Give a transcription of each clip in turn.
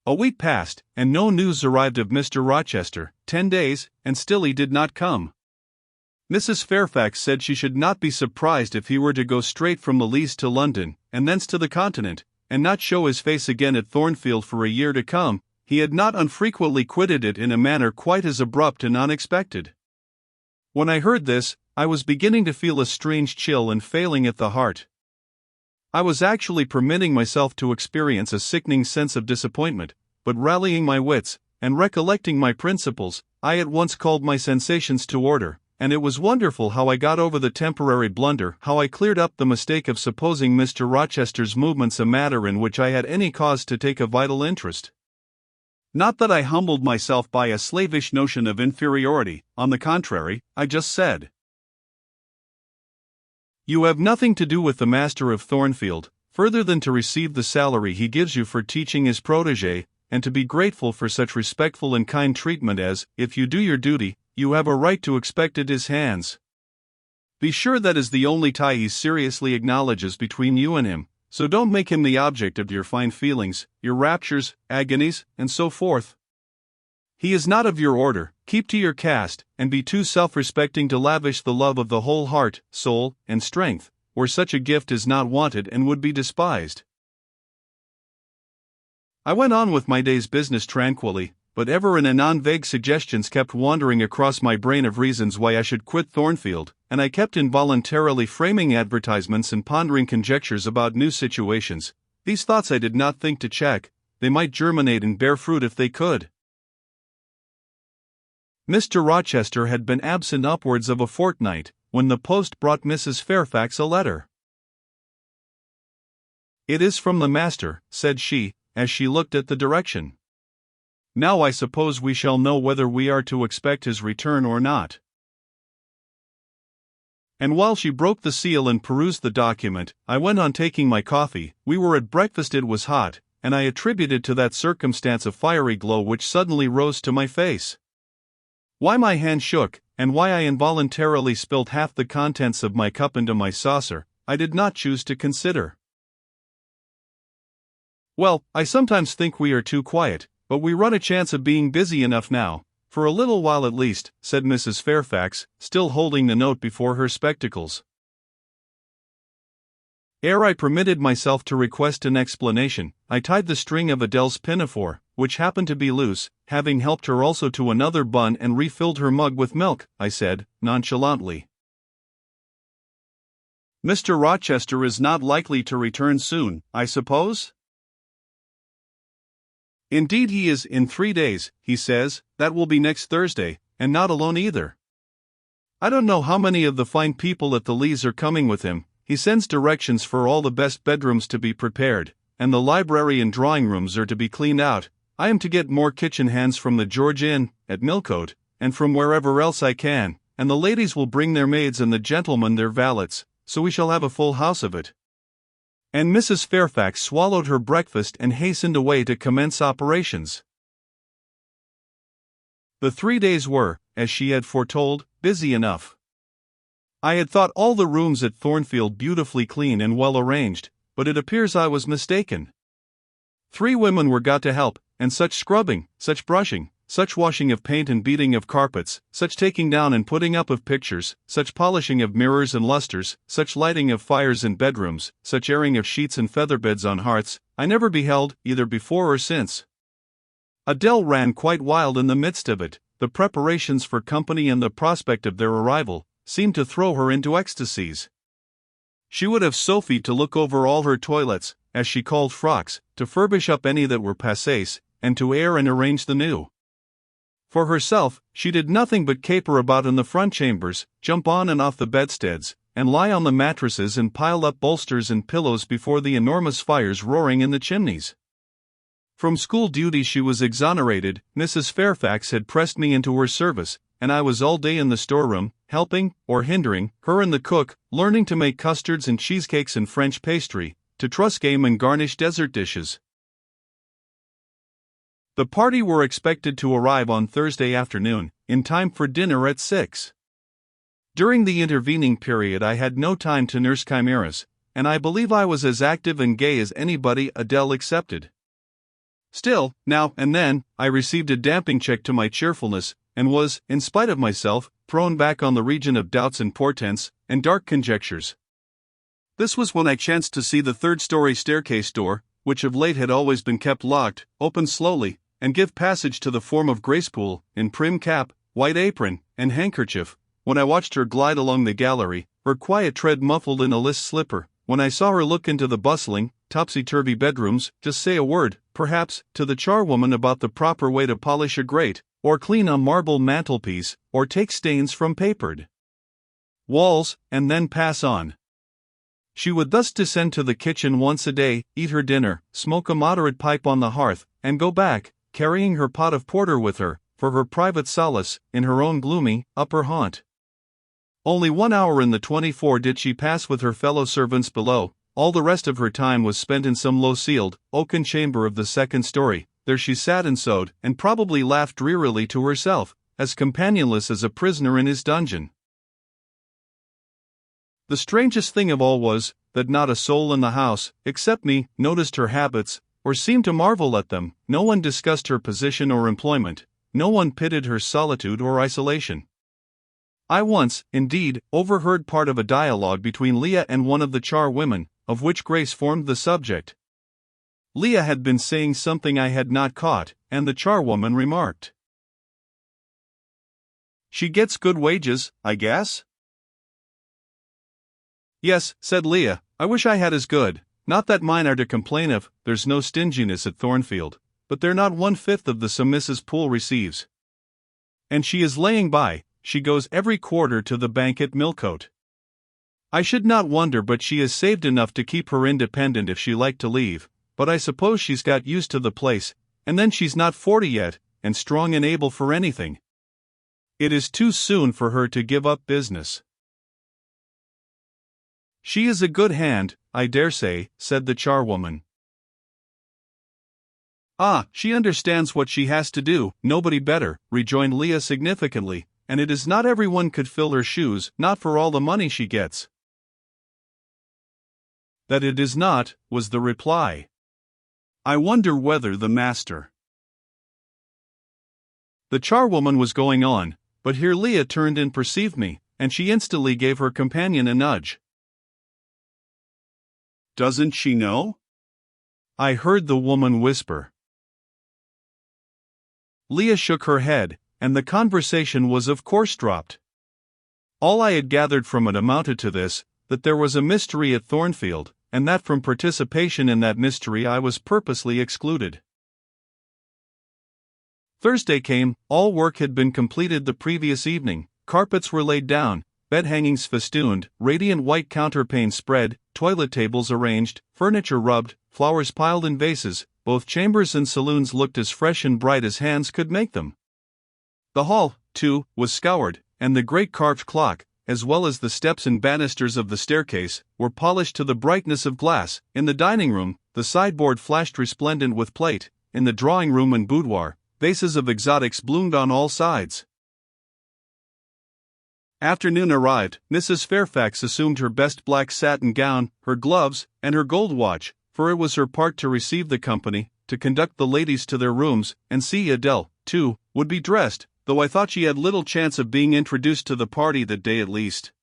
A week passed, and no news arrived of Mr. Rochester. 10 days, and still he did not come. Mrs. Fairfax said she should not be surprised if he were to go straight from the Leas to London, and thence to the Continent, and not show his face again at Thornfield for a year to come. He had not unfrequently quitted it in a manner quite as abrupt and unexpected. When I heard this, I was beginning to feel a strange chill and failing at the heart. I was actually permitting myself to experience a sickening sense of disappointment, but rallying my wits, and recollecting my principles, I at once called my sensations to order, and it was wonderful how I got over the temporary blunder, how I cleared up the mistake of supposing Mr. Rochester's movements a matter in which I had any cause to take a vital interest. Not that I humbled myself by a slavish notion of inferiority, on the contrary, I just said, "You have nothing to do with the master of Thornfield, further than to receive the salary he gives you for teaching his protégé, and to be grateful for such respectful and kind treatment as, if you do your duty, you have a right to expect at his hands. Be sure that is the only tie he seriously acknowledges between you and him, so don't make him the object of your fine feelings, your raptures, agonies, and so forth. He is not of your order. Keep to your caste, and be too self-respecting to lavish the love of the whole heart, soul, and strength, where such a gift is not wanted and would be despised." I went on with my day's business tranquilly, but ever and anon vague suggestions kept wandering across my brain of reasons why I should quit Thornfield, and I kept involuntarily framing advertisements and pondering conjectures about new situations. These thoughts I did not think to check; they might germinate and bear fruit if they could. Mr. Rochester had been absent upwards of a fortnight, when the post brought Mrs. Fairfax a letter. "It is from the master," said she, as she looked at the direction. "Now I suppose we shall know whether we are to expect his return or not." And while she broke the seal and perused the document, I went on taking my coffee. We were at breakfast. It was hot, and I attributed to that circumstance a fiery glow which suddenly rose to my face. Why my hand shook, and why I involuntarily spilt half the contents of my cup into my saucer, I did not choose to consider. "Well, I sometimes think we are too quiet, but we run a chance of being busy enough now, for a little while at least," said Mrs. Fairfax, still holding the note before her spectacles. Ere I permitted myself to request an explanation, I tied the string of Adele's pinafore, which happened to be loose, having helped her also to another bun and refilled her mug with milk. I said, nonchalantly, "Mr. Rochester is not likely to return soon, I suppose?" "Indeed he is, in 3 days, he says. That will be next Thursday, and not alone either. I don't know how many of the fine people at the Leas are coming with him. He sends directions for all the best bedrooms to be prepared, and the library and drawing rooms are to be cleaned out. I am to get more kitchen hands from the George Inn, at Millcote, and from wherever else I can, and the ladies will bring their maids and the gentlemen their valets, so we shall have a full house of it." And Mrs. Fairfax swallowed her breakfast and hastened away to commence operations. The 3 days were, as she had foretold, busy enough. I had thought all the rooms at Thornfield beautifully clean and well arranged, but it appears I was mistaken. 3 women were got to help, and such scrubbing, such brushing, such washing of paint and beating of carpets, such taking down and putting up of pictures, such polishing of mirrors and lustres, such lighting of fires in bedrooms, such airing of sheets and featherbeds on hearths, I never beheld, either before or since. Adele ran quite wild in the midst of it. The preparations for company and the prospect of their arrival seemed to throw her into ecstasies. She would have Sophie to look over all her toilets, as she called frocks, to furbish up any that were passés, and to air and arrange the new. For herself, she did nothing but caper about in the front chambers, jump on and off the bedsteads, and lie on the mattresses and pile up bolsters and pillows before the enormous fires roaring in the chimneys. From school duties she was exonerated. Mrs. Fairfax had pressed me into her service, and I was all day in the storeroom, helping, or hindering, her and the cook, learning to make custards and cheesecakes and French pastry, to truss game and garnish dessert dishes. The party were expected to arrive on Thursday afternoon, in time for dinner at 6. During the intervening period I had no time to nurse chimeras, and I believe I was as active and gay as anybody, Adele excepted. Still, now and then, I received a damping check to my cheerfulness, and was, in spite of myself, thrown back on the region of doubts and portents, and dark conjectures. This was when I chanced to see the third-story staircase door, which of late had always been kept locked, open slowly, and give passage to the form of Gracepool, in prim cap, white apron, and handkerchief, when I watched her glide along the gallery, her quiet tread muffled in a list slipper, when I saw her look into the bustling, topsy-turvy bedrooms, just say a word, perhaps, to the charwoman about the proper way to polish a grate, or clean a marble mantelpiece, or take stains from papered walls, and then pass on. She would thus descend to the kitchen once a day, eat her dinner, smoke a moderate pipe on the hearth, and go back, carrying her pot of porter with her, for her private solace, in her own gloomy, upper haunt. Only 1 hour in the 24 did she pass with her fellow servants below. All the rest of her time was spent in some low-ceiled, oaken chamber of the second story. There she sat and sewed, and probably laughed drearily to herself, as companionless as a prisoner in his dungeon. The strangest thing of all was, that not a soul in the house, except me, noticed her habits, or seemed to marvel at them. No one discussed her position or employment. No one pitied her solitude or isolation. I once, indeed, overheard part of a dialogue between Leah and one of the charwomen, of which Grace formed the subject. Leah had been saying something I had not caught, and the charwoman remarked, "She gets good wages, I guess?" "Yes," said Leah, "I wish I had as good. Not that mine are to complain of, there's no stinginess at Thornfield, but they're not 1/5 of the sum Mrs. Poole receives. And she is laying by, she goes every quarter to the bank at Millcote. I should not wonder but she has saved enough to keep her independent if she liked to leave, but I suppose she's got used to the place, and then she's not 40 yet, and strong and able for anything. It is too soon for her to give up business." "She is a good hand, I dare say," said the charwoman. "Ah, she understands what she has to do, nobody better," rejoined Leah significantly, "and it is not everyone could fill her shoes, not for all the money she gets." "That it is not," was the reply. "I wonder whether the master—" The charwoman was going on, but here Leah turned and perceived me, and she instantly gave her companion a nudge. "Doesn't she know?" I heard the woman whisper. Leah shook her head, and the conversation was of course dropped. All I had gathered from it amounted to this, that there was a mystery at Thornfield, and that from participation in that mystery I was purposely excluded. Thursday came. All work had been completed the previous evening, carpets were laid down, bed hangings festooned, radiant white counterpanes spread, toilet tables arranged, furniture rubbed, flowers piled in vases. Both chambers and saloons looked as fresh and bright as hands could make them. The hall, too, was scoured, and the great carved clock, as well as the steps and banisters of the staircase, were polished to the brightness of glass. In the dining room, the sideboard flashed resplendent with plate. In the drawing room and boudoir, vases of exotics bloomed on all sides. Afternoon arrived. Mrs. Fairfax assumed her best black satin gown, her gloves, and her gold watch, for it was her part to receive the company, to conduct the ladies to their rooms, and see Adele, too, would be dressed, though I thought she had little chance of being introduced to the party that day at least.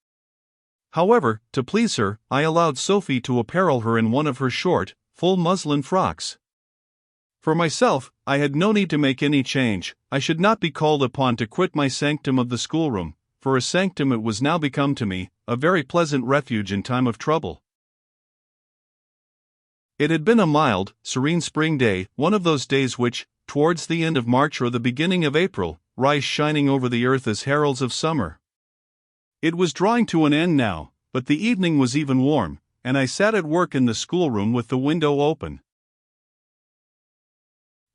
However, to please her, I allowed Sophie to apparel her in one of her short, full muslin frocks. For myself, I had no need to make any change. I should not be called upon to quit my sanctum of the schoolroom, for a sanctum it was now become to me, a very pleasant refuge in time of trouble. It had been a mild, serene spring day, one of those days which, towards the end of March or the beginning of April, rise shining over the earth as heralds of summer. It was drawing to an end now, but the evening was even warm, and I sat at work in the schoolroom with the window open.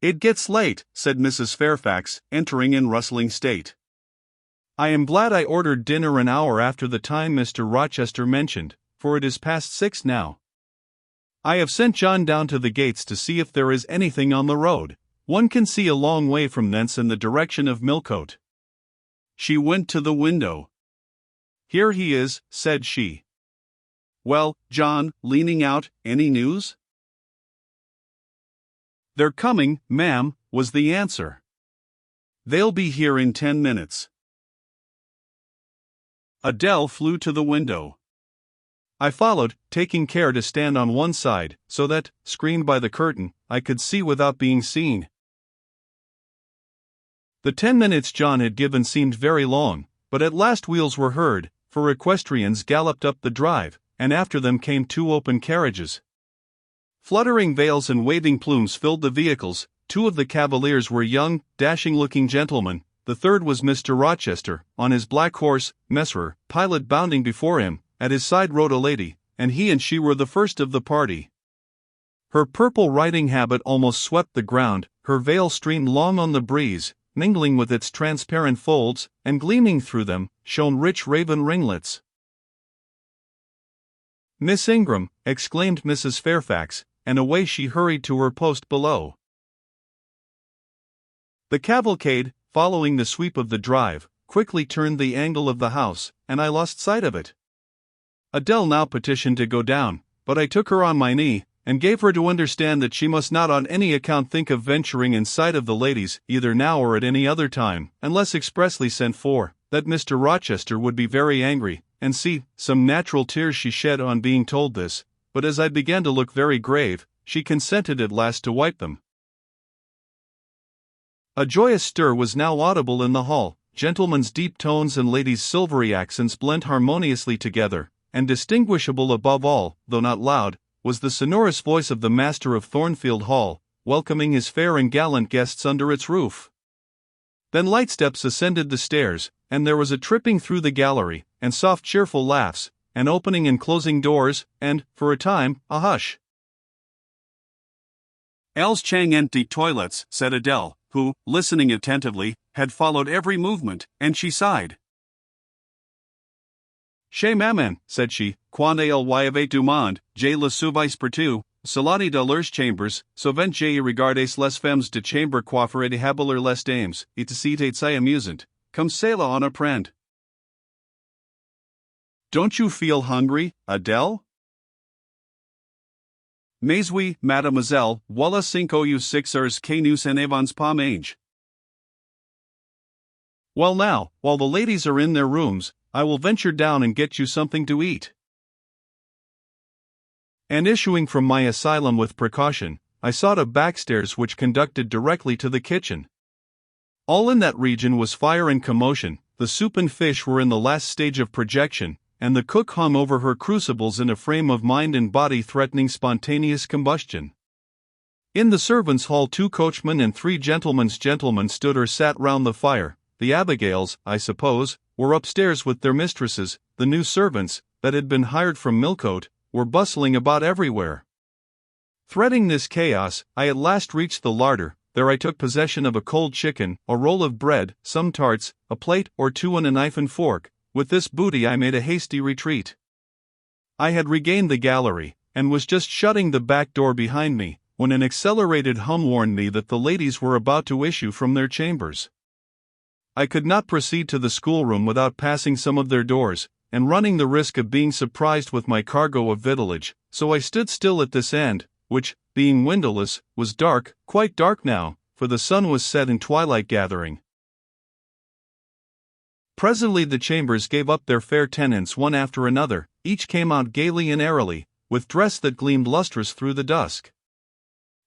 "It gets late," said Mrs. Fairfax, entering in rustling state. "I am glad I ordered dinner an hour after the time Mr. Rochester mentioned, for it is past 6 now. I have sent John down to the gates to see if there is anything on the road. One can see a long way from thence in the direction of Millcote." She went to the window. "Here he is," said she. "Well, John," leaning out, "any news?" "They're coming, ma'am," was the answer. "They'll be here in 10 minutes." Adele flew to the window. I followed, taking care to stand on one side, so that, screened by the curtain, I could see without being seen. The 10 minutes John had given seemed very long, but at last wheels were heard, for equestrians galloped up the drive, and after them came 2 open carriages. Fluttering veils and waving plumes filled the vehicles. 2 of the cavaliers were young, dashing-looking gentlemen. The third was Mr. Rochester, on his black horse, Messer, pilot bounding before him. At his side rode a lady, and he and she were the first of the party. Her purple riding habit almost swept the ground, her veil streamed long on the breeze, mingling with its transparent folds, and gleaming through them, shone rich raven ringlets. "Miss Ingram!" exclaimed Mrs. Fairfax, and away she hurried to her post below. The cavalcade, following the sweep of the drive, quickly turned the angle of the house, and I lost sight of it. Adele now petitioned to go down, but I took her on my knee, and gave her to understand that she must not on any account think of venturing in sight of the ladies, either now or at any other time, unless expressly sent for, that Mr. Rochester would be very angry, and see, some natural tears she shed on being told this, but as I began to look very grave, she consented at last to wipe them. A joyous stir was now audible in the hall, gentlemen's deep tones and ladies' silvery accents blent harmoniously together, and distinguishable above all, though not loud, was the sonorous voice of the master of Thornfield Hall, welcoming his fair and gallant guests under its roof. Then light steps ascended the stairs, and there was a tripping through the gallery, and soft cheerful laughs, and opening and closing doors, and, for a time, a hush. "Els Chang empty toilets," said Adele, who, listening attentively, had followed every movement, and she sighed. "Chez maman," said she, "quand elle voyait du monde, j'ai le souvice partout, salati de leurs chambres, souvent j'ai regardé les femmes de chambre coiffer et habiller les dames, et c'était si amusant, comme cela on apprend." "Don't you feel hungry, Adele?" "Mais oui, mademoiselle, voilà 5 heures que nous n'avons pas mangé." "Well now, while the ladies are in their rooms, I will venture down and get you something to eat." And issuing from my asylum with precaution, I sought a backstairs which conducted directly to the kitchen. All in that region was fire and commotion, the soup and fish were in the last stage of projection, and the cook hung over her crucibles in a frame of mind and body threatening spontaneous combustion. In the servants' hall 2 coachmen and 3 gentlemen stood or sat round the fire. The Abigails, I suppose, were upstairs with their mistresses. The new servants, that had been hired from Millcote, were bustling about everywhere. Threading this chaos, I at last reached the larder. There I took possession of a cold chicken, a roll of bread, some tarts, a plate or 2 and a knife and fork. With this booty I made a hasty retreat. I had regained the gallery, and was just shutting the back door behind me, when an accelerated hum warned me that the ladies were about to issue from their chambers. I could not proceed to the schoolroom without passing some of their doors, and running the risk of being surprised with my cargo of victuallage, so I stood still at this end, which, being windowless, was dark, quite dark now, for the sun was set in twilight gathering. Presently the chambers gave up their fair tenants one after another, each came out gaily and airily, with dress that gleamed lustrous through the dusk.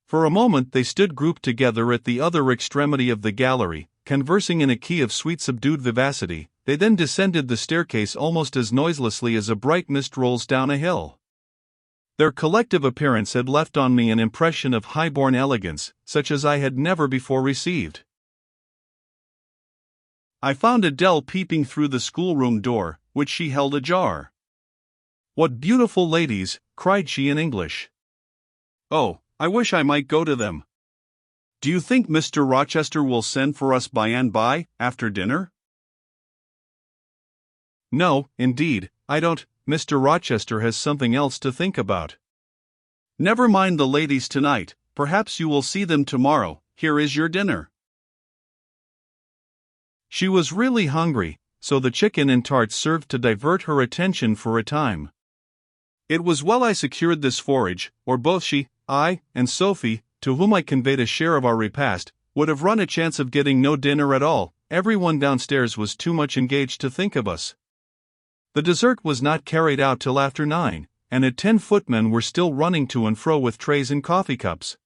For a moment they stood grouped together at the other extremity of the gallery, conversing in a key of sweet subdued vivacity. They then descended the staircase almost as noiselessly as a bright mist rolls down a hill. Their collective appearance had left on me an impression of high-born elegance, such as I had never before received. I found Adele peeping through the schoolroom door, which she held ajar. "What beautiful ladies!" cried she in English. "Oh, I wish I might go to them. Do you think Mr. Rochester will send for us by and by, after dinner?" "No, indeed, I don't. Mr. Rochester has something else to think about." "Never mind the ladies tonight, perhaps you will see them tomorrow. Here is your dinner." She was really hungry, so the chicken and tarts served to divert her attention for a time. It was well I secured this forage, or both she, I, and Sophie, to whom I conveyed a share of our repast, would have run a chance of getting no dinner at all. Everyone downstairs was too much engaged to think of us. The dessert was not carried out till after 9, and at 10 footmen were still running to and fro with trays and coffee cups.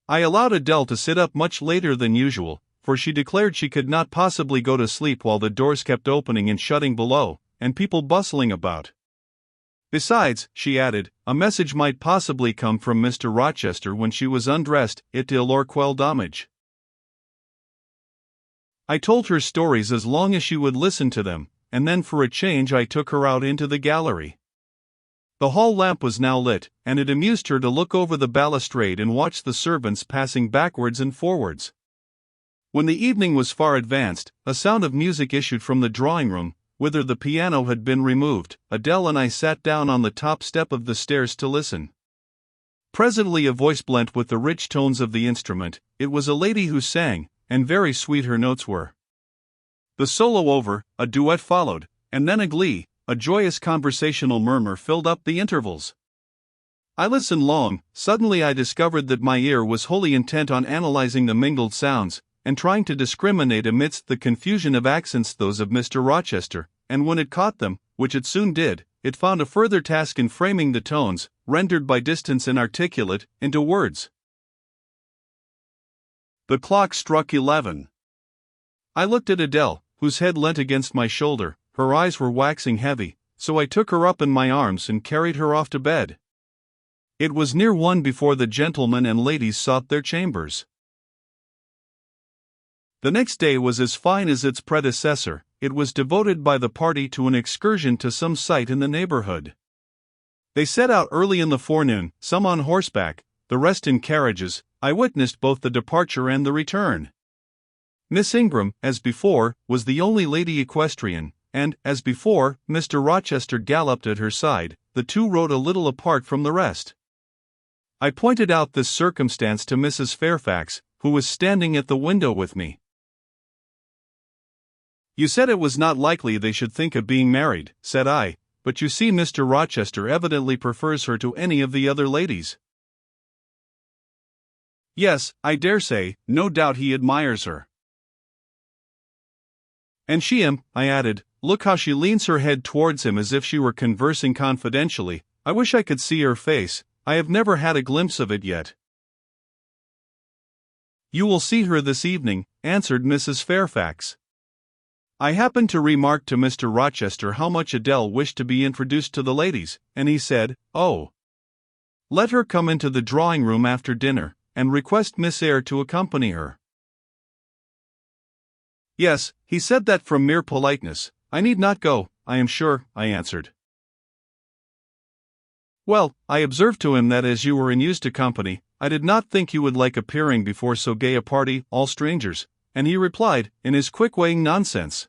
I allowed Adele to sit up much later than usual, for she declared she could not possibly go to sleep while the doors kept opening and shutting below, and people bustling about. Besides, she added, a message might possibly come from Mr. Rochester when she was undressed, it or quel damage. I told her stories as long as she would listen to them, and then for a change I took her out into the gallery. The hall lamp was now lit, and it amused her to look over the balustrade and watch the servants passing backwards and forwards. When the evening was far advanced, a sound of music issued from the drawing-room, whither the piano had been removed. Adele and I sat down on the top step of the stairs to listen. Presently a voice blent with the rich tones of the instrument. It was a lady who sang, and very sweet her notes were. The solo over, a duet followed, and then a glee, a joyous conversational murmur filled up the intervals. I listened long. Suddenly I discovered that my ear was wholly intent on analyzing the mingled sounds, and trying to discriminate amidst the confusion of accents those of Mr. Rochester, and when it caught them, which it soon did, it found a further task in framing the tones, rendered by distance inarticulate, into words. The clock struck 11. I looked at Adele, whose head leant against my shoulder. Her eyes were waxing heavy, so I took her up in my arms and carried her off to bed. It was near 1 before the gentlemen and ladies sought their chambers. The next day was as fine as its predecessor. It was devoted by the party to an excursion to some site in the neighborhood. They set out early in the forenoon, some on horseback, the rest in carriages. I witnessed both the departure and the return. Miss Ingram, as before, was the only lady equestrian, and, as before, Mr. Rochester galloped at her side. The two rode a little apart from the rest. I pointed out this circumstance to Mrs. Fairfax, who was standing at the window with me. You said it was not likely they should think of being married, said I, but you see Mr. Rochester evidently prefers her to any of the other ladies. Yes, I dare say, no doubt he admires her. And she him, I added, look how she leans her head towards him as if she were conversing confidentially. I wish I could see her face, I have never had a glimpse of it yet. You will see her this evening, answered Mrs. Fairfax. I happened to remark to Mr. Rochester how much Adele wished to be introduced to the ladies, and he said, oh, let her come into the drawing-room after dinner, and request Miss Eyre to accompany her. Yes, he said that from mere politeness. I need not go, I am sure, I answered. Well, I observed to him that as you were in used to company, I did not think you would like appearing before so gay a party, all strangers, and he replied, in his quick weighing nonsense.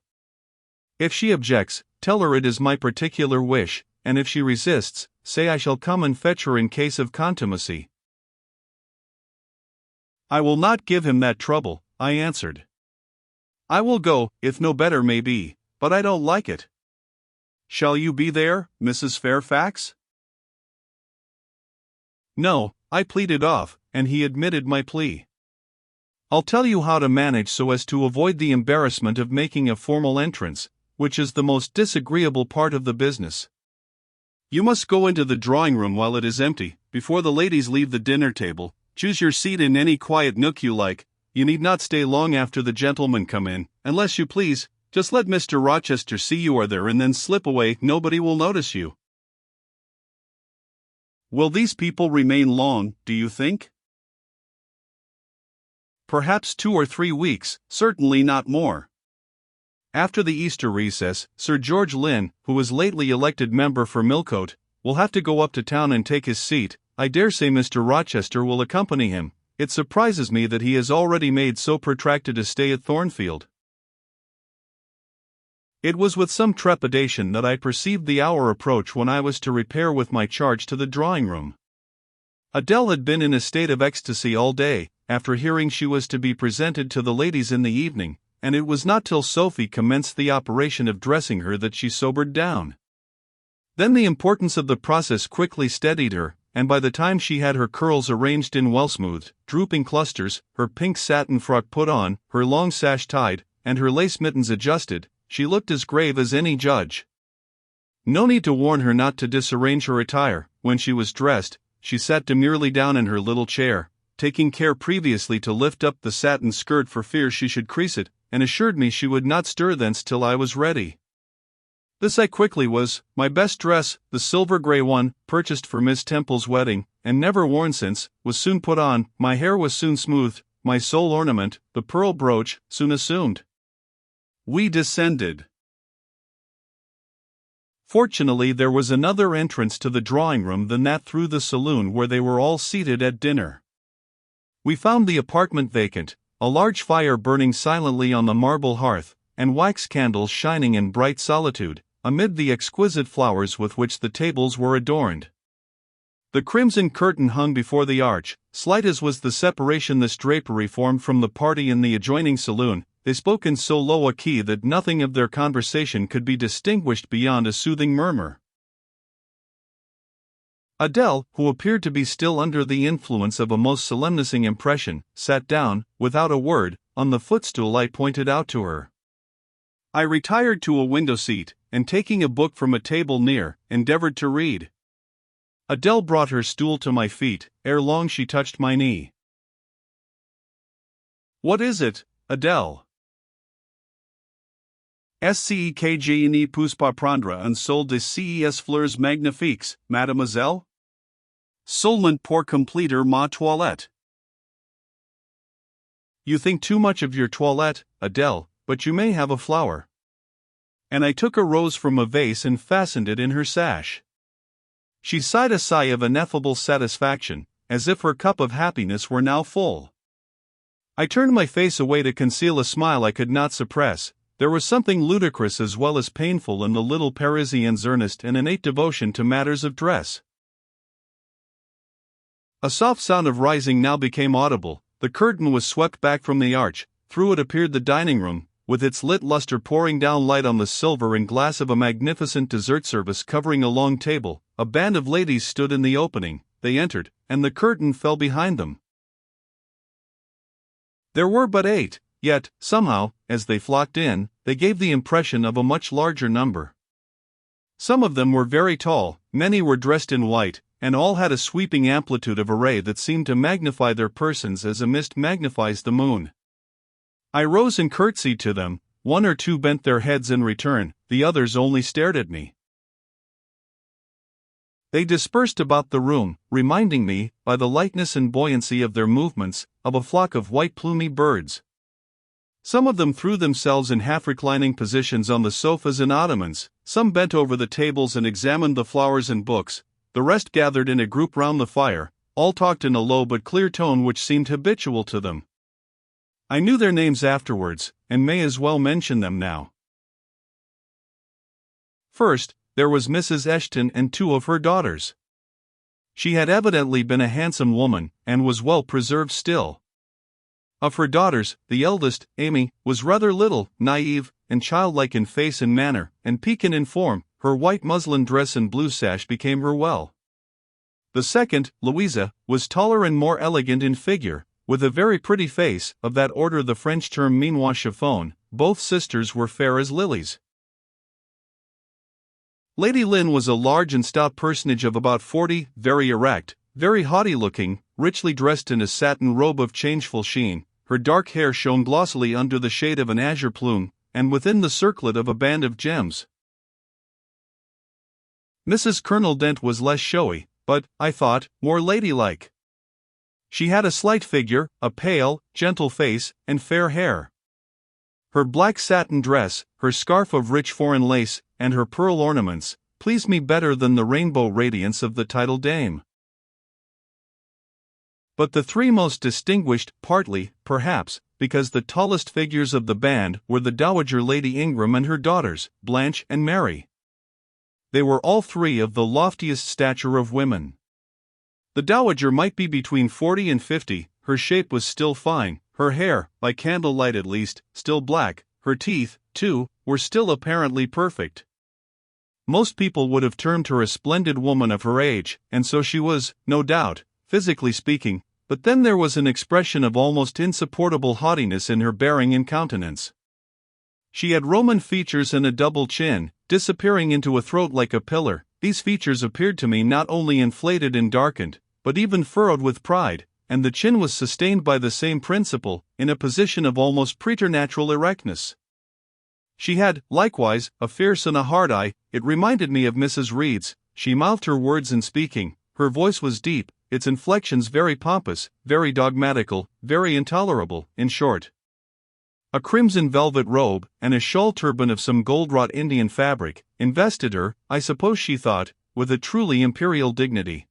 If she objects, tell her it is my particular wish, and if she resists, say I shall come and fetch her in case of contumacy. I will not give him that trouble, I answered. I will go, if no better may be, but I don't like it. Shall you be there, Mrs. Fairfax? No, I pleaded off, and he admitted my plea. I'll tell you how to manage so as to avoid the embarrassment of making a formal entrance, which is the most disagreeable part of the business. You must go into the drawing-room while it is empty, before the ladies leave the dinner table. Choose your seat in any quiet nook you like. You need not stay long after the gentlemen come in, unless you please. Just let Mr. Rochester see you are there and then slip away. Nobody will notice you. Will these people remain long, do you think? Perhaps 2 or 3 weeks, certainly not more. After the Easter recess, Sir George Lynn, who was lately elected member for Millcote, will have to go up to town and take his seat. I dare say Mr. Rochester will accompany him. It surprises me that he has already made so protracted a stay at Thornfield. It was with some trepidation that I perceived the hour approach when I was to repair with my charge to the drawing-room. Adele had been in a state of ecstasy all day, after hearing she was to be presented to the ladies in the evening, and it was not till Sophie commenced the operation of dressing her that she sobered down. Then the importance of the process quickly steadied her, and by the time she had her curls arranged in well-smoothed, drooping clusters, her pink satin frock put on, her long sash tied, and her lace mittens adjusted, she looked as grave as any judge. No need to warn her not to disarrange her attire. When she was dressed, she sat demurely down in her little chair, taking care previously to lift up the satin skirt for fear she should crease it, and assured me she would not stir thence till I was ready. This I quickly was. My best dress, the silver-grey one, purchased for Miss Temple's wedding, and never worn since, was soon put on, my hair was soon smoothed, my sole ornament, the pearl brooch, soon assumed. We descended. Fortunately there was another entrance to the drawing-room than that through the saloon where they were all seated at dinner. We found the apartment vacant, a large fire burning silently on the marble hearth, and wax candles shining in bright solitude, amid the exquisite flowers with which the tables were adorned. The crimson curtain hung before the arch. Slight as was the separation this drapery formed from the party in the adjoining saloon, they spoke in so low a key that nothing of their conversation could be distinguished beyond a soothing murmur. Adele, who appeared to be still under the influence of a most solemnizing impression, sat down, without a word, on the footstool I pointed out to her. I retired to a window seat, and taking a book from a table near, endeavored to read. Adele brought her stool to my feet. Ere long she touched my knee. "What is it, Adele?" "Je ne peux pas prendre un seul de ces fleurs magnifiques, mademoiselle? Seulement pour compléter ma toilette." "You think too much of your toilette, Adele, but you may have a flower." And I took a rose from a vase and fastened it in her sash. She sighed a sigh of ineffable satisfaction, as if her cup of happiness were now full. I turned my face away to conceal a smile I could not suppress. There was something ludicrous as well as painful in the little Parisienne's earnest and innate devotion to matters of dress. A soft sound of rising now became audible. The curtain was swept back from the arch. Through it appeared the dining room, with its lit luster pouring down light on the silver and glass of a magnificent dessert service covering a long table. A band of ladies stood in the opening. They entered, and the curtain fell behind them. There were but 8, yet, somehow, as they flocked in, they gave the impression of a much larger number. Some of them were very tall, many were dressed in white, and all had a sweeping amplitude of array that seemed to magnify their persons as a mist magnifies the moon. I rose and curtsied to them. 1 or 2 bent their heads in return, the others only stared at me. They dispersed about the room, reminding me, by the lightness and buoyancy of their movements, of a flock of white plumy birds. Some of them threw themselves in half-reclining positions on the sofas and ottomans, some bent over the tables and examined the flowers and books, the rest gathered in a group round the fire. All talked in a low but clear tone which seemed habitual to them. I knew their names afterwards, and may as well mention them now. First, there was Mrs. Eshton and 2 of her daughters. She had evidently been a handsome woman, and was well preserved still. Of her daughters, the eldest, Amy, was rather little, naive, and childlike in face and manner, and piquant in form. Her white muslin dress and blue sash became her well. The second, Louisa, was taller and more elegant in figure, with a very pretty face, of that order the French term minois chiffon. Both sisters were fair as lilies. Lady Lynn was a large and stout personage of about 40, very erect, very haughty-looking, richly dressed in a satin robe of changeful sheen. Her dark hair shone glossily under the shade of an azure plume, and within the circlet of a band of gems. Mrs. Colonel Dent was less showy, but, I thought, more ladylike. She had a slight figure, a pale, gentle face, and fair hair. Her black satin dress, her scarf of rich foreign lace, and her pearl ornaments, pleased me better than the rainbow radiance of the title dame. But the 3 most distinguished, partly, perhaps, because the tallest figures of the band were the Dowager Lady Ingram and her daughters, Blanche and Mary. They were all 3 of the loftiest stature of women. The dowager might be between 40 and 50, her shape was still fine, her hair, by candlelight at least, still black, her teeth, too, were still apparently perfect. Most people would have termed her a splendid woman of her age, and so she was, no doubt, physically speaking, but then there was an expression of almost insupportable haughtiness in her bearing and countenance. She had Roman features and a double chin, disappearing into a throat like a pillar. These features appeared to me not only inflated and darkened, but even furrowed with pride, and the chin was sustained by the same principle, in a position of almost preternatural erectness. She had, likewise, a fierce and a hard eye. It reminded me of Mrs. Reed's. She mouthed her words in speaking, her voice was deep, its inflections very pompous, very dogmatical, very intolerable, in short. A crimson velvet robe, and a shawl turban of some gold-wrought Indian fabric, invested her, I suppose she thought, with a truly imperial dignity.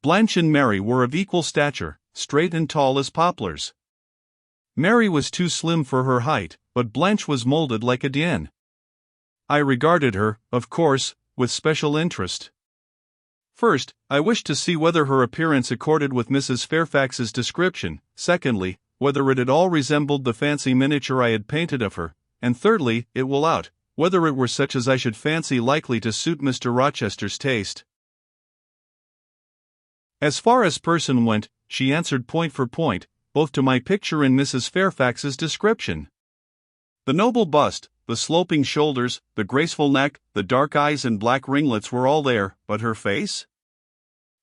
Blanche and Mary were of equal stature, straight and tall as poplars. Mary was too slim for her height, but Blanche was molded like a Diane. I regarded her, of course, with special interest. First, I wished to see whether her appearance accorded with Mrs. Fairfax's description, secondly, whether it at all resembled the fancy miniature I had painted of her, and thirdly, it will out, whether it were such as I should fancy likely to suit Mr. Rochester's taste. As far as person went, she answered point for point, both to my picture and Mrs. Fairfax's description. The noble bust, the sloping shoulders, the graceful neck, the dark eyes and black ringlets were all there, but her face?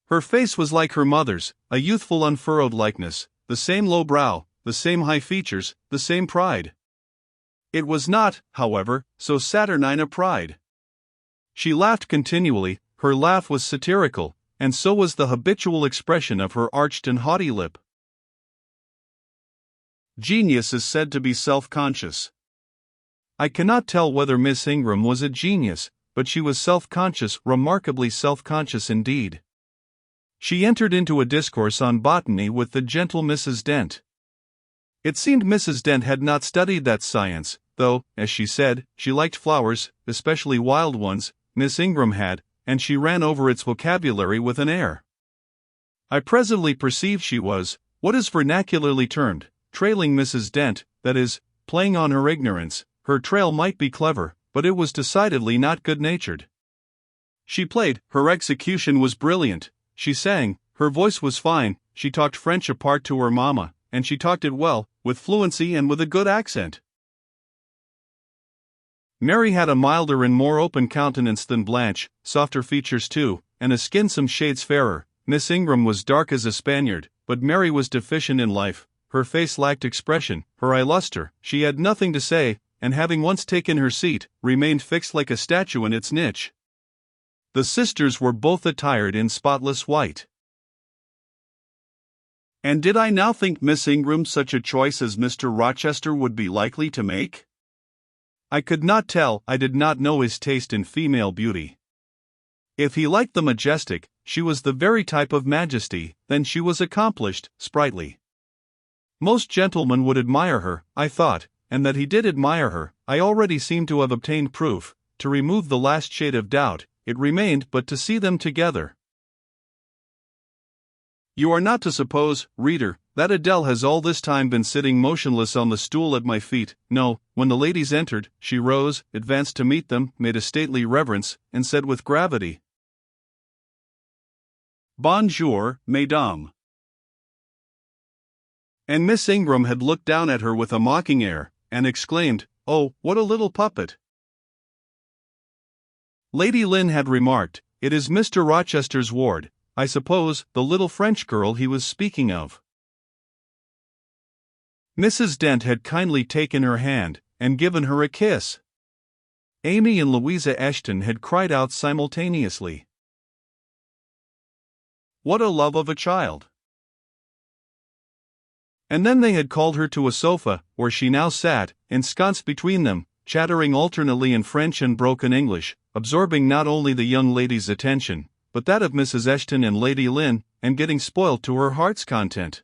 Her face was like her mother's, a youthful unfurrowed likeness, the same low brow, the same high features, the same pride. It was not, however, so saturnine a pride. She laughed continually, her laugh was satirical, and so was the habitual expression of her arched and haughty lip. Genius is said to be self-conscious. I cannot tell whether Miss Ingram was a genius, but she was self-conscious, remarkably self-conscious indeed. She entered into a discourse on botany with the gentle Mrs. Dent. It seemed Mrs. Dent had not studied that science, though, as she said, she liked flowers, especially wild ones. Miss Ingram had, and she ran over its vocabulary with an air. I presently perceived she was, what is vernacularly termed, trailing Mrs. Dent, that is, playing on her ignorance. Her trail might be clever, but it was decidedly not good-natured. She played, her execution was brilliant, she sang, her voice was fine, she talked French apart to her mamma, and she talked it well, with fluency and with a good accent. Mary had a milder and more open countenance than Blanche, softer features too, and a skin some shades fairer. Miss Ingram was dark as a Spaniard, but Mary was deficient in life. Her face lacked expression, her eye luster. She had nothing to say, and having once taken her seat, remained fixed like a statue in its niche. The sisters were both attired in spotless white. And did I now think Miss Ingram such a choice as Mr. Rochester would be likely to make? I could not tell. I did not know his taste in female beauty. If he liked the majestic, she was the very type of majesty. Then she was accomplished, sprightly. Most gentlemen would admire her, I thought, and that he did admire her, I already seemed to have obtained proof. To remove the last shade of doubt, it remained but to see them together. You are not to suppose, reader, that Adele has all this time been sitting motionless on the stool at my feet. No, when the ladies entered, she rose, advanced to meet them, made a stately reverence, and said with gravity, "Bonjour, mesdames." And Miss Ingram had looked down at her with a mocking air, and exclaimed, "Oh, what a little puppet!" Lady Lynn had remarked, "It is Mr. Rochester's ward, I suppose, the little French girl he was speaking of." Mrs. Dent had kindly taken her hand, and given her a kiss. Amy and Louisa Eshton had cried out simultaneously, "What a love of a child!" And then they had called her to a sofa, where she now sat, ensconced between them, chattering alternately in French and broken English, absorbing not only the young lady's attention, but that of Mrs. Eshton and Lady Lynn, and getting spoilt to her heart's content.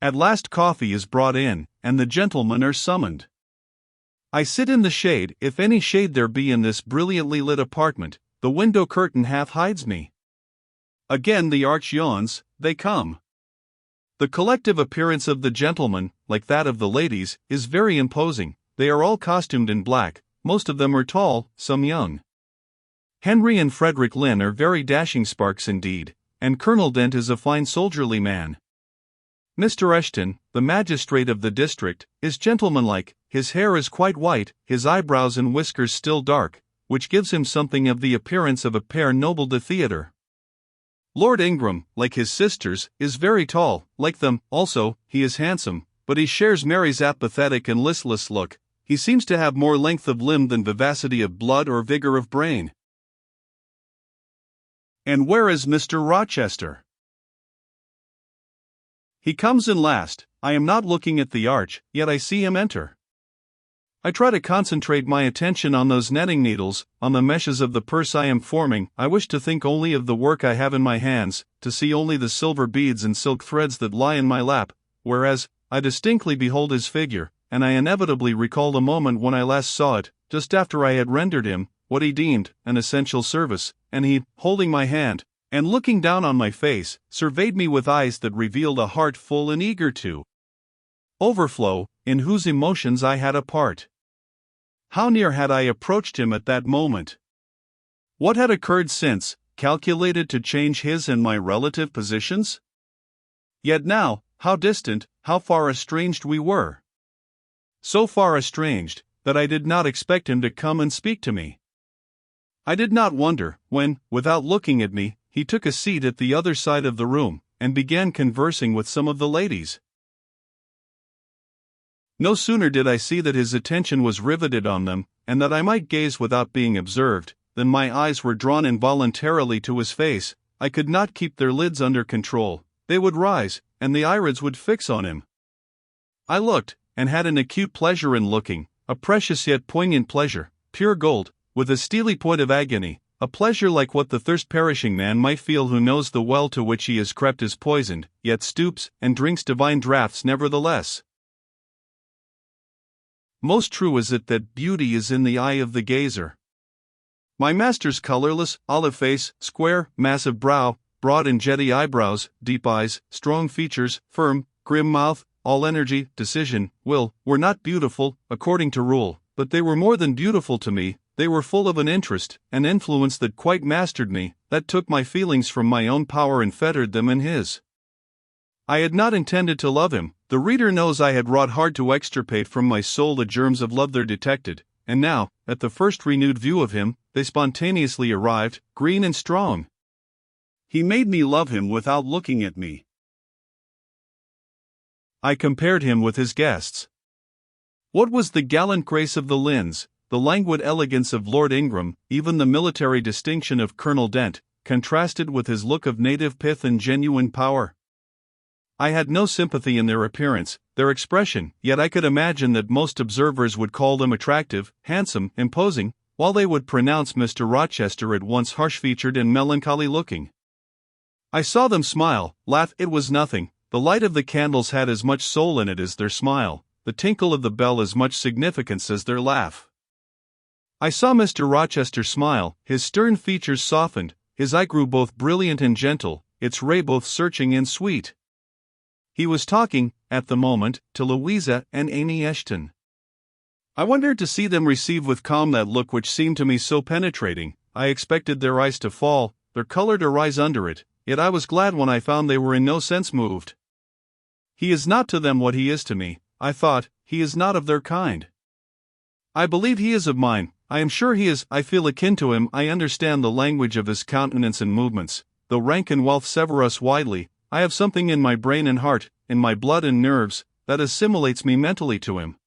At last coffee is brought in, and the gentlemen are summoned. I sit in the shade, if any shade there be in this brilliantly lit apartment. The window curtain half hides me. Again the arch yawns, they come. The collective appearance of the gentlemen, like that of the ladies, is very imposing. they are all costumed in black, most of them are tall, some young. Henry and Frederick Lynn are very dashing sparks indeed, and Colonel Dent is a fine soldierly man. Mr. Eshton, the magistrate of the district, is gentlemanlike, his hair is quite white, his eyebrows and whiskers still dark, which gives him something of the appearance of a père noble de theatre. Lord Ingram, like his sisters, is very tall, like them, also, he is handsome, but he shares Mary's apathetic and listless look. He seems to have more length of limb than vivacity of blood or vigor of brain. And where is Mr. Rochester? He comes in last. I am not looking at the arch, yet I see him enter. I try to concentrate my attention on those netting needles, on the meshes of the purse I am forming. I wish to think only of the work I have in my hands, to see only the silver beads and silk threads that lie in my lap, whereas, I distinctly behold his figure, and I inevitably recall the moment when I last saw it, just after I had rendered him what he deemed an essential service, and he, holding my hand, and looking down on my face, surveyed me with eyes that revealed a heart full and eager to overflow, in whose emotions I had a part. How near had I approached him at that moment? What had occurred since, calculated to change his and my relative positions? Yet now, how distant, how far estranged we were. So far estranged, that I did not expect him to come and speak to me. I did not wonder, when, without looking at me, he took a seat at the other side of the room, and began conversing with some of the ladies. No sooner did I see that his attention was riveted on them, and that I might gaze without being observed, than my eyes were drawn involuntarily to his face. I could not keep their lids under control, they would rise, and the irids would fix on him. I looked, and had an acute pleasure in looking, a precious yet poignant pleasure, pure gold, with a steely point of agony, a pleasure like what the thirst-perishing man might feel who knows the well to which he has crept is poisoned, yet stoops, and drinks divine draughts nevertheless. Most true is it that beauty is in the eye of the gazer. My master's colorless, olive face, square, massive brow, broad and jetty eyebrows, deep eyes, strong features, firm, grim mouth, all energy, decision, will, were not beautiful, according to rule, but they were more than beautiful to me. They were full of an interest, an influence that quite mastered me, that took my feelings from my own power and fettered them in his. I had not intended to love him. The reader knows I had wrought hard to extirpate from my soul the germs of love there detected, and now, at the first renewed view of him, they spontaneously arrived, green and strong. He made me love him without looking at me. I compared him with his guests. What was the gallant grace of the Lynns, the languid elegance of Lord Ingram, even the military distinction of Colonel Dent, contrasted with his look of native pith and genuine power? I had no sympathy in their appearance, their expression, yet I could imagine that most observers would call them attractive, handsome, imposing, while they would pronounce Mr. Rochester at once harsh-featured and melancholy-looking. I saw them smile, laugh. It was nothing. The light of the candles had as much soul in it as their smile, the tinkle of the bell as much significance as their laugh. I saw Mr. Rochester smile, his stern features softened, his eye grew both brilliant and gentle, its ray both searching and sweet. He was talking, at the moment, to Louisa and Amy Eshton. I wondered to see them receive with calm that look which seemed to me so penetrating. I expected their eyes to fall, their color to rise under it, yet I was glad when I found they were in no sense moved. He is not to them what he is to me, I thought. He is not of their kind. I believe he is of mine. I am sure he is. I feel akin to him. I understand the language of his countenance and movements. Though rank and wealth sever us widely, I have something in my brain and heart, in my blood and nerves, that assimilates me mentally to him.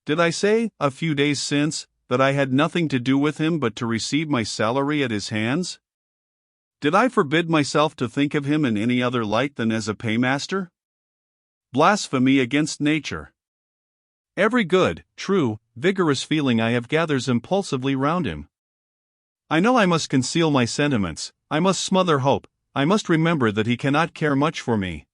Did I say, a few days since, that I had nothing to do with him but to receive my salary at his hands? Did I forbid myself to think of him in any other light than as a paymaster? Blasphemy against nature. Every good, true, vigorous feeling I have gathers impulsively round him. I know I must conceal my sentiments, I must smother hope, I must remember that he cannot care much for me.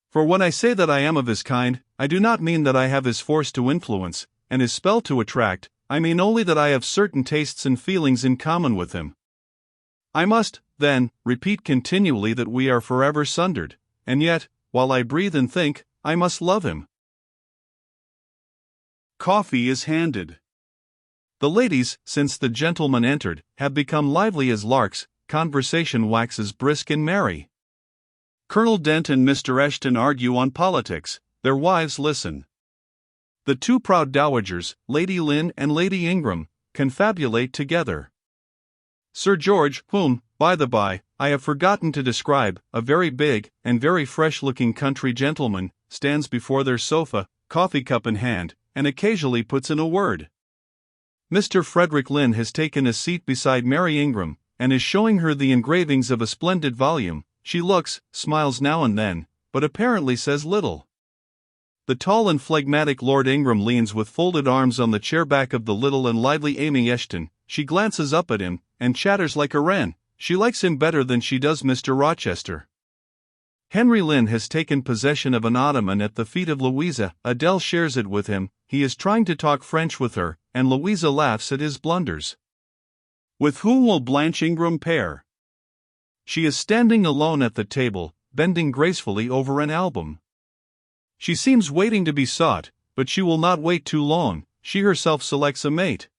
For when I say that I am of his kind, I do not mean that I have his force to influence, and his spell to attract. I mean only that I have certain tastes and feelings in common with him. I must, then, repeat continually that we are forever sundered, and yet, while I breathe and think, I must love him. Coffee is handed. The ladies, since the gentleman entered, have become lively as larks, conversation waxes brisk and merry. Colonel Dent and Mr. Eshton argue on politics, their wives listen. The two proud dowagers, Lady Lynn and Lady Ingram, confabulate together. Sir George, whom, by the by, I have forgotten to describe, a very big and very fresh-looking country gentleman, stands before their sofa, coffee cup in hand, and occasionally puts in a word. Mr. Frederick Lynn has taken a seat beside Mary Ingram, and is showing her the engravings of a splendid volume. She looks, smiles now and then, but apparently says little. The tall and phlegmatic Lord Ingram leans with folded arms on the chair back of the little and lively Amy Eshton. She glances up at him, and chatters like a wren. She likes him better than she does Mr. Rochester. Henry Lynn has taken possession of an ottoman at the feet of Louisa. Adele shares it with him. He is trying to talk French with her, and Louisa laughs at his blunders. With whom will Blanche Ingram pair? She is standing alone at the table, bending gracefully over an album. She seems waiting to be sought, but she will not wait too long. She herself selects a mate.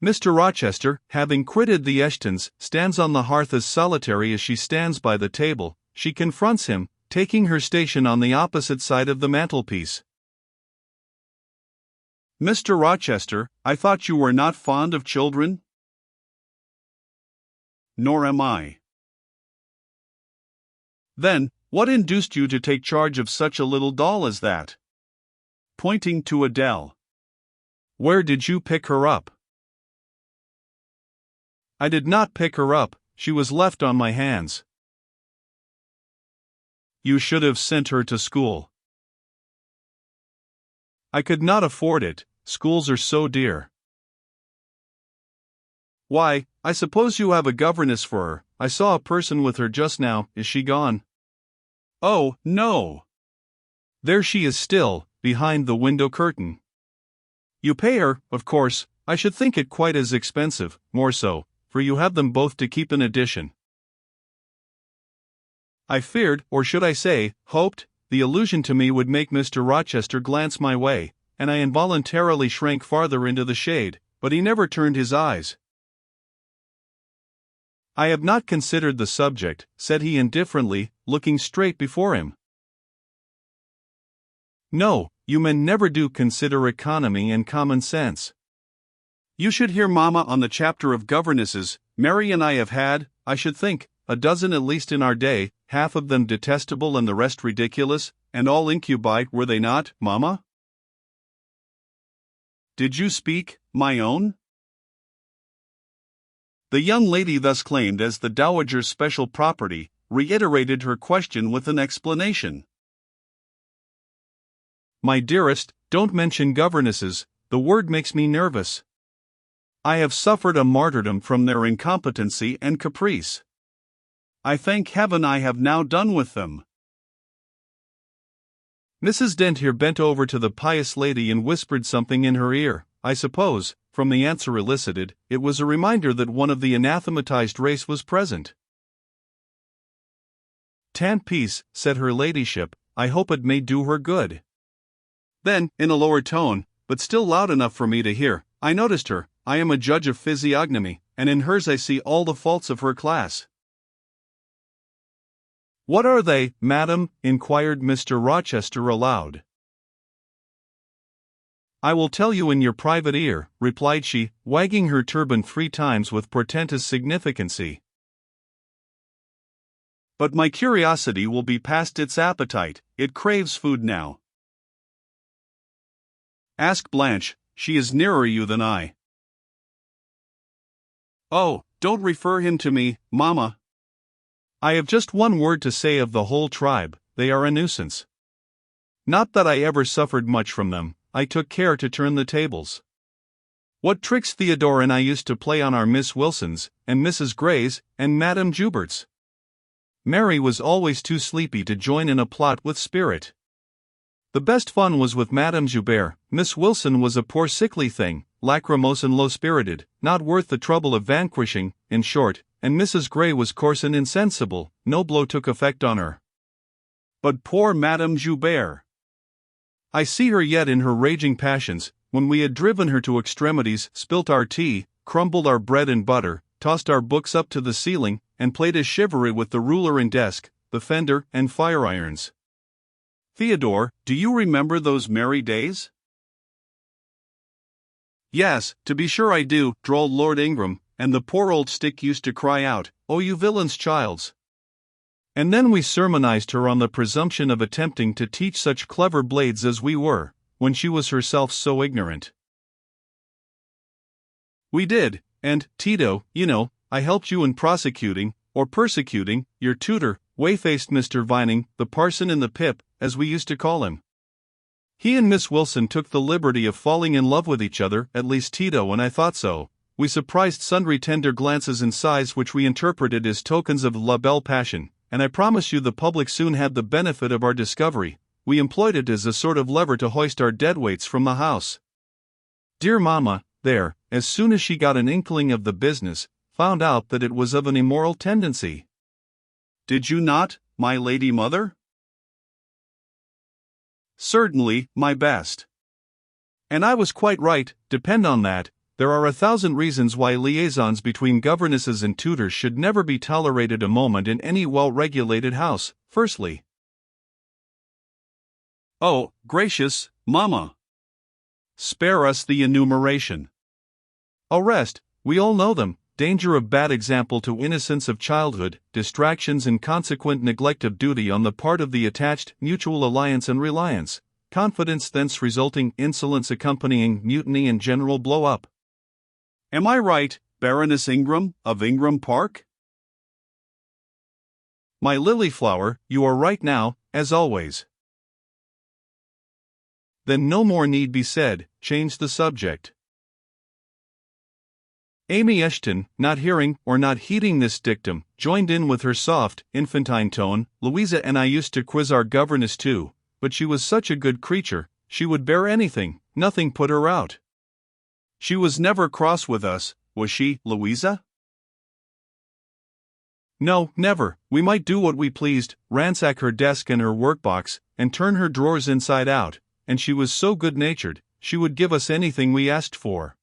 Mr. Rochester, having quitted the Eshtons, stands on the hearth as solitary as she stands by the table. She confronts him, taking her station on the opposite side of the mantelpiece. Mr. Rochester, I thought you were not fond of children? Nor am I. Then, what induced you to take charge of such a little doll as that? Pointing to Adele. Where did you pick her up? I did not pick her up, she was left on my hands. You should have sent her to school. I could not afford it, schools are so dear. Why, I suppose you have a governess for her. I saw a person with her just now. Is she gone? Oh, no. There she is still, behind the window curtain. You pay her, of course. I should think it quite as expensive, more so, for you have them both to keep in addition. I feared, or should I say, hoped, the allusion to me would make Mr. Rochester glance my way, and I involuntarily shrank farther into the shade, but he never turned his eyes. I have not considered the subject, said he indifferently, looking straight before him. No, you men never do consider economy and common sense. You should hear Mamma on the chapter of governesses. Mary and I have had, I should think, a dozen at least in our day, half of them detestable and the rest ridiculous, and all incubi, were they not, Mamma? Did you speak, my own? The young lady thus claimed as the dowager's special property, reiterated her question with an explanation. My dearest, don't mention governesses, the word makes me nervous. I have suffered a martyrdom from their incompetency and caprice. I thank heaven I have now done with them. Mrs. Dent here bent over to the pious lady and whispered something in her ear. I suppose, from the answer elicited, it was a reminder that one of the anathematized race was present. Tant pis, said her ladyship, I hope it may do her good. Then, in a lower tone, but still loud enough for me to hear, I noticed her. I am a judge of physiognomy, and in hers I see all the faults of her class. What are they, madam? Inquired Mr. Rochester aloud. I will tell you in your private ear, replied she, wagging her turban 3 times with portentous significancy. But my curiosity will be past its appetite, it craves food now. Ask Blanche, she is nearer you than I. Oh, don't refer him to me, Mamma. I have just one word to say of the whole tribe, they are a nuisance. Not that I ever suffered much from them, I took care to turn the tables. What tricks Theodore and I used to play on our Miss Wilsons, and Mrs. Greys, and Madame Juberts. Mary was always too sleepy to join in a plot with spirit. The best fun was with Madame Joubert. Miss Wilson was a poor sickly thing, lachrymose and low-spirited, not worth the trouble of vanquishing, in short, and Mrs. Grey was coarse and insensible, no blow took effect on her. But poor Madame Joubert! I see her yet in her raging passions, when we had driven her to extremities, spilt our tea, crumbled our bread and butter, tossed our books up to the ceiling, and played a chivalry with the ruler and desk, the fender, and fire irons. Theodore, do you remember those merry days? Yes, to be sure I do, drawled Lord Ingram, and the poor old stick used to cry out, "Oh, you villain's childs!" And then we sermonized her on the presumption of attempting to teach such clever blades as we were, when she was herself so ignorant. We did, and, Tito, you know, I helped you in prosecuting, or persecuting, your tutor, whey-faced Mr. Vining, the parson in the pip, as we used to call him. He and Miss Wilson took the liberty of falling in love with each other, at least Tito and I thought so. We surprised sundry tender glances and sighs which we interpreted as tokens of la belle passion, and I promise you the public soon had the benefit of our discovery. We employed it as a sort of lever to hoist our deadweights from the house. Dear mamma, there, as soon as she got an inkling of the business, found out that it was of an immoral tendency. Did you not, my lady mother? Certainly, my best. And I was quite right, depend on that. There are 1,000 reasons why liaisons between governesses and tutors should never be tolerated a moment in any well-regulated house. Firstly. Oh, gracious, mamma! Spare us the enumeration. Arrest, we all know them, danger of bad example to innocence of childhood, distractions and consequent neglect of duty on the part of the attached, mutual alliance and reliance, confidence thence resulting, insolence accompanying, mutiny and general blow-up. Am I right, Baroness Ingram, of Ingram Park? My lily flower, you are right now, as always. Then no more need be said, change the subject. Amy Eshton, not hearing or not heeding this dictum, joined in with her soft, infantine tone. Louisa and I used to quiz our governess too, but she was such a good creature, she would bear anything, nothing put her out. She was never cross with us, was she, Louisa? No, never. We might do what we pleased, ransack her desk and her workbox, and turn her drawers inside out, and she was so good-natured, she would give us anything we asked for.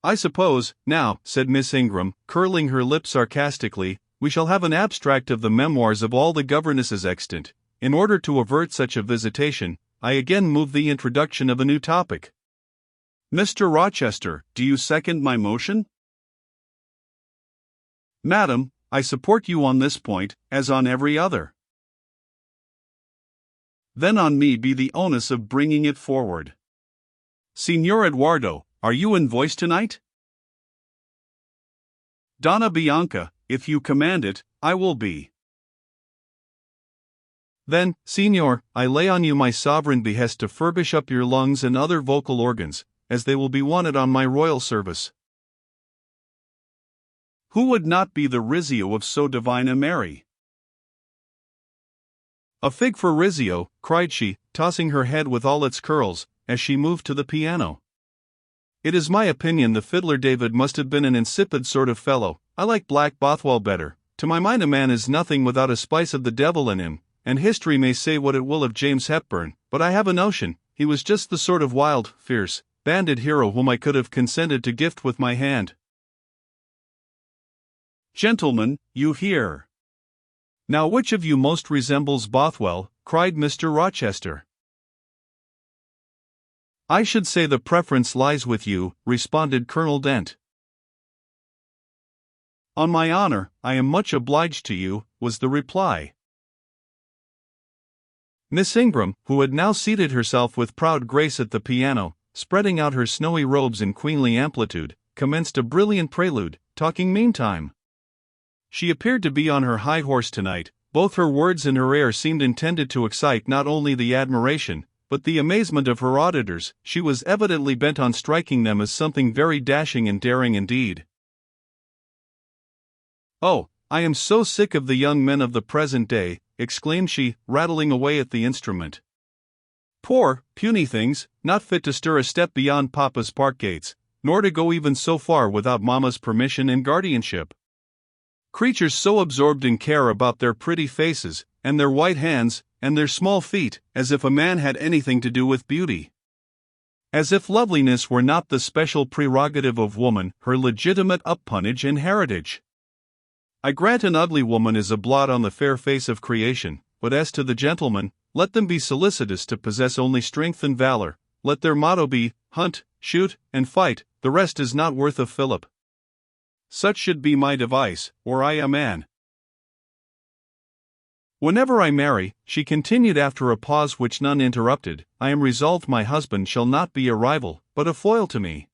I suppose, now, said Miss Ingram, curling her lip sarcastically, we shall have an abstract of the memoirs of all the governesses extant. In order to avert such a visitation, I again move the introduction of a new topic. Mr. Rochester, do you second my motion? Madam, I support you on this point, as on every other. Then on me be the onus of bringing it forward. Signor Eduardo, are you in voice tonight? Donna Bianca, if you command it, I will be. Then, Signor, I lay on you my sovereign behest to furbish up your lungs and other vocal organs, as they will be wanted on my royal service. Who would not be the Rizzio of so divine a Mary? A fig for Rizzio, cried she, tossing her head with all its curls, as she moved to the piano. It is my opinion the fiddler David must have been an insipid sort of fellow. I like Black Bothwell better. To my mind a man is nothing without a spice of the devil in him, and history may say what it will of James Hepburn, but I have a notion, he was just the sort of wild, fierce, bandit hero whom I could have consented to gift with my hand. Gentlemen, you hear. Now which of you most resembles Bothwell? Cried Mr. Rochester. I should say the preference lies with you, responded Colonel Dent. On my honor, I am much obliged to you, was the reply. Miss Ingram, who had now seated herself with proud grace at the piano, spreading out her snowy robes in queenly amplitude, commenced a brilliant prelude, talking meantime. She appeared to be on her high horse tonight. Both her words and her air seemed intended to excite not only the admiration, but the amazement of her auditors. She was evidently bent on striking them as something very dashing and daring indeed. Oh, I am so sick of the young men of the present day, exclaimed she, rattling away at the instrument. Poor, puny things, not fit to stir a step beyond Papa's park gates, nor to go even so far without Mamma's permission and guardianship. Creatures so absorbed in care about their pretty faces, and their white hands, and their small feet, as if a man had anything to do with beauty. As if loveliness were not the special prerogative of woman, her legitimate uppunnage and heritage. I grant an ugly woman is a blot on the fair face of creation, but as to the gentlemen, let them be solicitous to possess only strength and valor, let their motto be, hunt, shoot, and fight, the rest is not worth a fillip. Such should be my device, or I am an. Whenever I marry, she continued after a pause which none interrupted, I am resolved my husband shall not be a rival, but a foil to me.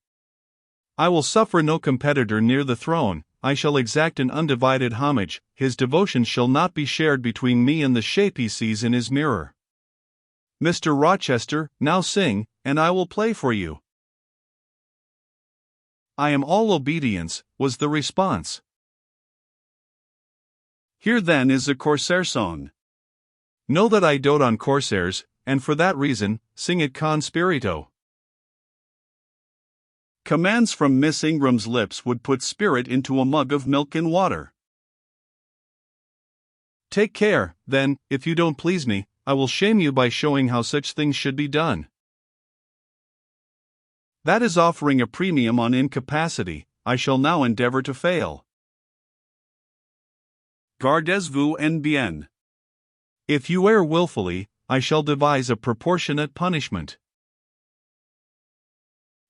I will suffer no competitor near the throne, I shall exact an undivided homage, his devotion shall not be shared between me and the shape he sees in his mirror. Mr. Rochester, now sing, and I will play for you. I am all obedience, was the response. Here then is a Corsair song. Know that I dote on corsairs, and for that reason, sing it con spirito. Commands from Miss Ingram's lips would put spirit into a mug of milk and water. Take care, then, if you don't please me, I will shame you by showing how such things should be done. That is offering a premium on incapacity, I shall now endeavor to fail. Gardez-vous en bien. If you err willfully, I shall devise a proportionate punishment.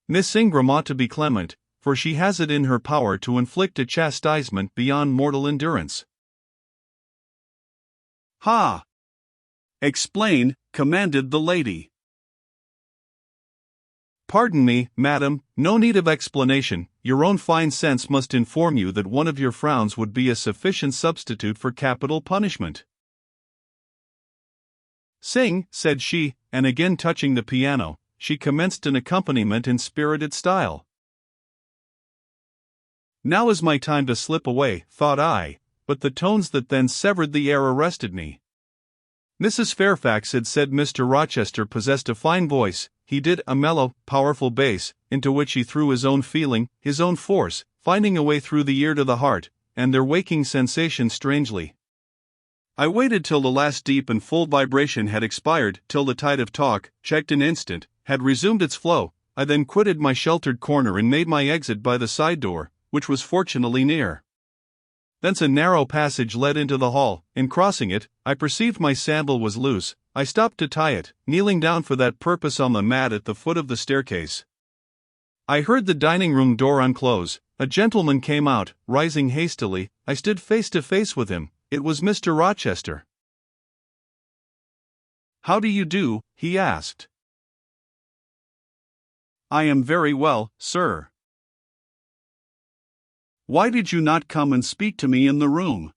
Miss Ingram ought to be clement, for she has it in her power to inflict a chastisement beyond mortal endurance. Ha! Explain, commanded the lady. Pardon me, madam, no need of explanation, your own fine sense must inform you that one of your frowns would be a sufficient substitute for capital punishment. Sing, said she, and again touching the piano, she commenced an accompaniment in spirited style. Now is my time to slip away, thought I, but the tones that then severed the air arrested me. Mrs. Fairfax had said Mr. Rochester possessed a fine voice, he did, a mellow, powerful bass, into which he threw his own feeling, his own force, finding a way through the ear to the heart, and their waking sensation strangely. I waited till the last deep and full vibration had expired, till the tide of talk, checked an instant, had resumed its flow. I then quitted my sheltered corner and made my exit by the side door, which was fortunately near. Thence a narrow passage led into the hall. In crossing it, I perceived my sandal was loose. I stopped to tie it, kneeling down for that purpose on the mat at the foot of the staircase. I heard the dining-room door unclose. A gentleman came out, rising hastily. I stood face to face with him. It was Mr. Rochester. "How do you do?" he asked. "I am very well, sir." "Why did you not come and speak to me in the room?"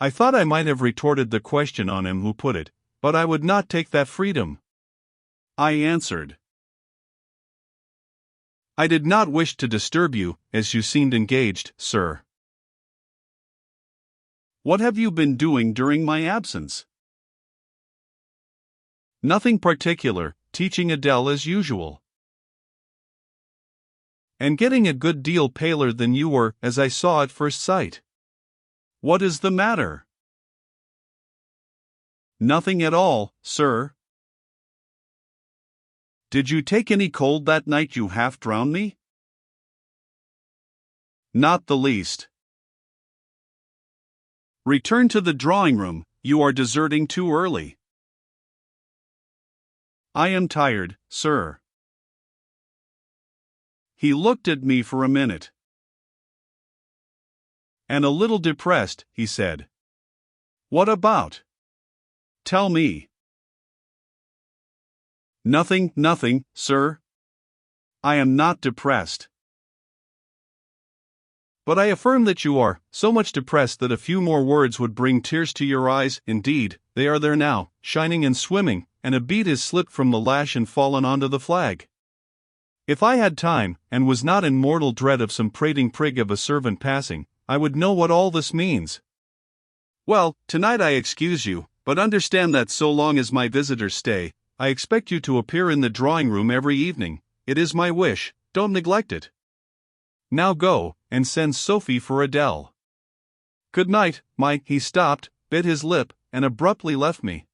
I thought I might have retorted the question on him who put it, but I would not take that freedom. I answered, "I did not wish to disturb you, as you seemed engaged, sir." "What have you been doing during my absence?" "Nothing particular, teaching Adele as usual." "And getting a good deal paler than you were, as I saw at first sight." "What is the matter?" "Nothing at all, sir." "Did you take any cold that night you half drowned me?" "Not the least." "Return to the drawing-room, you are deserting too early." "I am tired, sir." He looked at me for a minute. "And a little depressed," he said. "What about? Tell me." Nothing, sir. I am not depressed." "But I affirm that you are, so much depressed that a few more words would bring tears to your eyes. Indeed, they are there now, shining and swimming, and a bead has slipped from the lash and fallen onto the flag. If I had time, and was not in mortal dread of some prating prig of a servant passing, I would know what all this means. Well, tonight I excuse you, but understand that so long as my visitors stay, I expect you to appear in the drawing-room every evening. It is my wish, don't neglect it. Now go, and sends Sophie for Adele. Good night, Mike. He stopped, bit his lip, and abruptly left me.